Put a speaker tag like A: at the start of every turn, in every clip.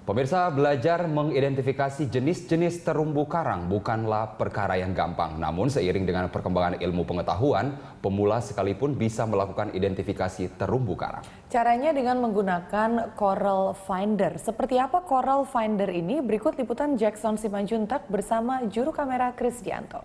A: Pemirsa, belajar mengidentifikasi jenis-jenis terumbu karang bukanlah perkara yang gampang. Namun seiring dengan perkembangan ilmu pengetahuan, pemula sekalipun bisa melakukan identifikasi terumbu karang.
B: Caranya dengan menggunakan Coral Finder. Seperti apa Coral Finder ini? Berikut liputan Jackson Simanjuntak bersama juru kamera Krisdianto.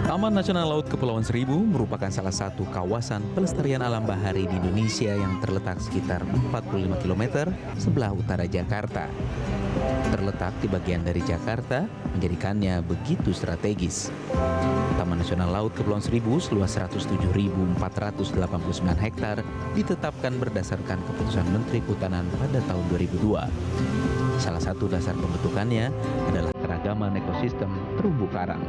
C: Taman Nasional Laut Kepulauan Seribu merupakan salah satu kawasan pelestarian alam bahari di Indonesia yang terletak sekitar 45 km sebelah utara Jakarta. Terletak di bagian dari Jakarta, menjadikannya begitu strategis. Taman Nasional Laut Kepulauan Seribu seluas 107.489 hektar ditetapkan berdasarkan keputusan Menteri Kehutanan pada tahun 2002. Salah satu dasar pembentukannya adalah keragaman ekosistem terumbu karang.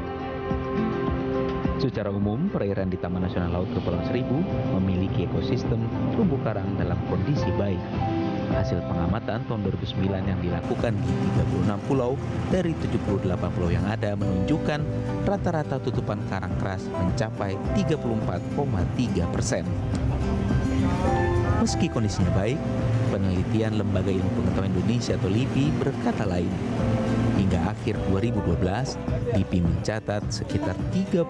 C: Secara umum, perairan di Taman Nasional Laut Kepulauan Seribu memiliki ekosistem terumbu karang dalam kondisi baik. Hasil pengamatan tahun 2009 yang dilakukan di 36 pulau dari 78 pulau yang ada menunjukkan rata-rata tutupan karang keras mencapai 34,3%. Meski kondisinya baik, penelitian Lembaga Ilmu Pengetahuan Indonesia atau LIPI berkata lain. Hingga akhir 2012, LIPI mencatat sekitar 30,4%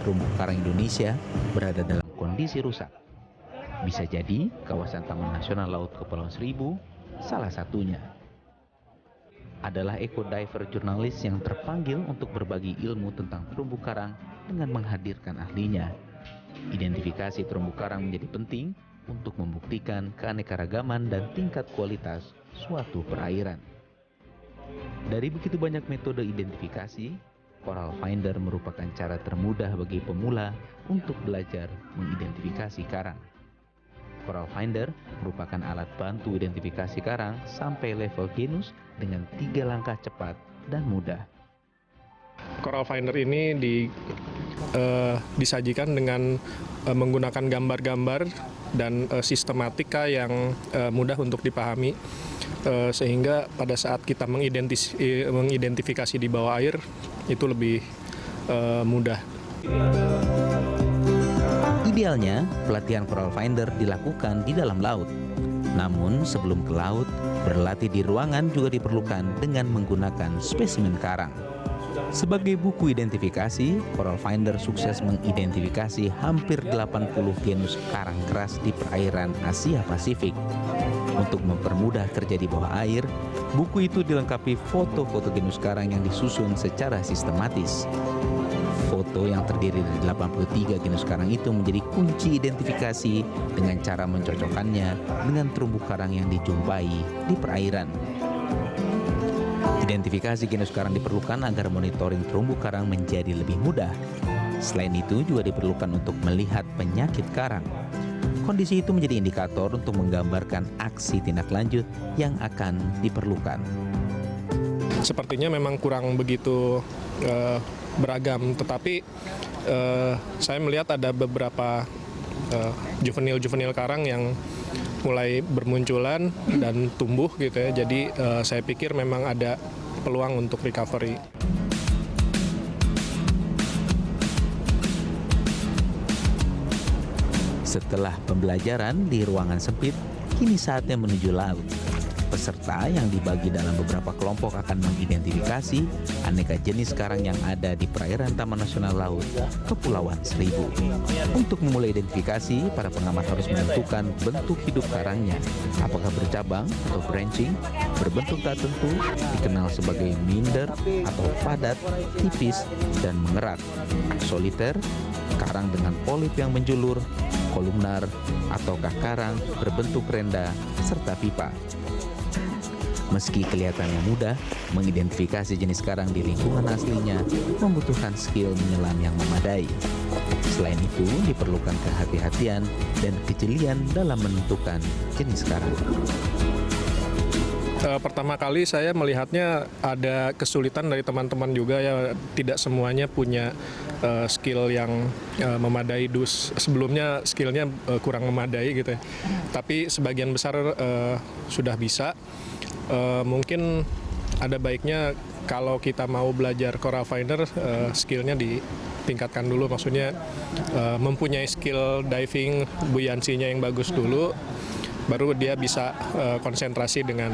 C: terumbu karang Indonesia berada dalam kondisi rusak. Bisa jadi kawasan Taman Nasional Laut Kepulauan Seribu salah satunya. Adalah ekodiver jurnalis yang terpanggil untuk berbagi ilmu tentang terumbu karang dengan menghadirkan ahlinya. Identifikasi terumbu karang menjadi penting untuk membuktikan keanekaragaman dan tingkat kualitas suatu perairan. Dari begitu banyak metode identifikasi, Coral Finder merupakan cara termudah bagi pemula untuk belajar mengidentifikasi karang. Coral Finder merupakan alat bantu identifikasi karang sampai level genus dengan 3 langkah cepat dan mudah.
D: Coral Finder ini disajikan dengan menggunakan gambar-gambar dan sistematika yang mudah untuk dipahami, sehingga pada saat kita mengidentifikasi di bawah air itu lebih mudah.
C: Idealnya, pelatihan Coral Finder dilakukan di dalam laut. Namun sebelum ke laut, berlatih di ruangan juga diperlukan dengan menggunakan spesimen karang. Sebagai buku identifikasi, Coral Finder sukses mengidentifikasi hampir 80 genus karang keras di perairan Asia Pasifik. Untuk mempermudah kerja di bawah air, buku itu dilengkapi foto-foto genus karang yang disusun secara sistematis. Foto yang terdiri dari 83 genus karang itu menjadi kunci identifikasi dengan cara mencocokkannya dengan terumbu karang yang dijumpai di perairan. Identifikasi genus karang diperlukan agar monitoring terumbu karang menjadi lebih mudah. Selain itu juga diperlukan untuk melihat penyakit karang. Kondisi itu menjadi indikator untuk menggambarkan aksi tindak lanjut yang akan diperlukan.
D: Sepertinya memang kurang begitu beragam, tetapi saya melihat ada beberapa juvenil karang yang mulai bermunculan dan tumbuh gitu ya. Jadi saya pikir memang ada peluang untuk recovery.
C: Setelah pembelajaran di ruangan sempit, kini saatnya menuju laut. Peserta yang dibagi dalam beberapa kelompok akan mengidentifikasi aneka jenis karang yang ada di perairan Taman Nasional Laut Kepulauan Seribu. Untuk memulai identifikasi, para pengamat harus menentukan bentuk hidup karangnya. Apakah bercabang atau branching, berbentuk tak tentu, dikenal sebagai minder atau padat, tipis, dan mengerat. Soliter, karang dengan polip yang menjulur, kolumnar, ataukah karang berbentuk renda, serta pipa. Meski kelihatannya mudah, mengidentifikasi jenis karang di lingkungan aslinya membutuhkan skill menyelam yang memadai. Selain itu, diperlukan kehati-hatian dan kejelian dalam menentukan jenis karang.
D: Pertama kali saya melihatnya ada kesulitan dari teman-teman juga ya, tidak semuanya punya skill yang memadai. Sebelumnya skillnya kurang memadai gitu ya. Tapi sebagian besar sudah bisa. Mungkin ada baiknya kalau kita mau belajar Coral Finder, skillnya ditingkatkan dulu. Maksudnya mempunyai skill diving, buoyancy-nya yang bagus dulu, baru dia bisa konsentrasi dengan